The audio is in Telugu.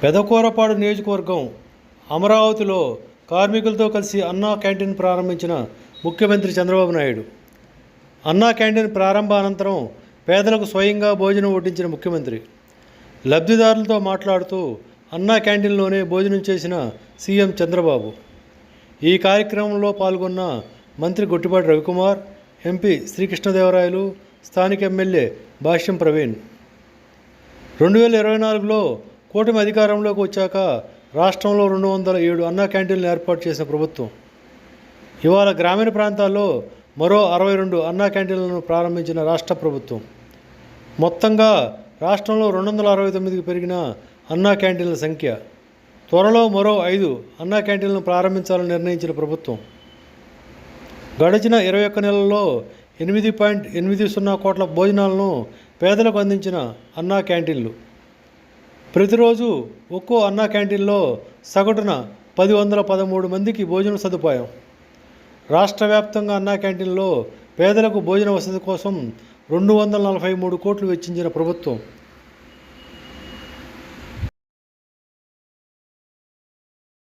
పెదకూరపాడు నియోజకవర్గం అమరావతిలో కార్మికులతో కలిసి అన్నా క్యాంటీన్ ప్రారంభించిన ముఖ్యమంత్రి చంద్రబాబు నాయుడు. అన్నా క్యాంటీన్ ప్రారంభ అనంతరం పేదలకు స్వయంగా భోజనం వడ్డించిన ముఖ్యమంత్రి లబ్ధిదారులతో మాట్లాడుతూ అన్నా క్యాంటీన్లోనే భోజనం చేసిన సీఎం చంద్రబాబు. ఈ కార్యక్రమంలో పాల్గొన్న మంత్రి గొట్టిపాటి రవికుమార్, ఎంపీ శ్రీకృష్ణదేవరాయలు, స్థానిక ఎమ్మెల్యే భాష్యం ప్రవీణ్. 2024లో కూటమి అధికారంలోకి వచ్చాక రాష్ట్రంలో 207 అన్నా క్యాంటీన్లు ఏర్పాటు చేసిన ప్రభుత్వం ఇవాళ గ్రామీణ ప్రాంతాల్లో మరో 62 అన్నా క్యాంటీన్లను ప్రారంభించిన రాష్ట్ర ప్రభుత్వం. మొత్తంగా రాష్ట్రంలో 269కి పెరిగిన అన్నా క్యాంటీన్ల సంఖ్య. త్వరలో మరో 5 అన్నా క్యాంటీన్లను ప్రారంభించాలని నిర్ణయించిన ప్రభుత్వం. గడిచిన 21 నెలల్లో 8.80 కోట్ల భోజనాలను పేదలకు అందించిన అన్నా క్యాంటీన్లు. ప్రతిరోజు ఒక్కో అన్నా క్యాంటీన్లో సగటున 113 మందికి భోజన సదుపాయం. రాష్ట్ర వ్యాప్తంగా అన్నా క్యాంటీన్లో పేదలకు భోజన వసతి కోసం 243 కోట్లు వెచ్చించిన ప్రభుత్వం.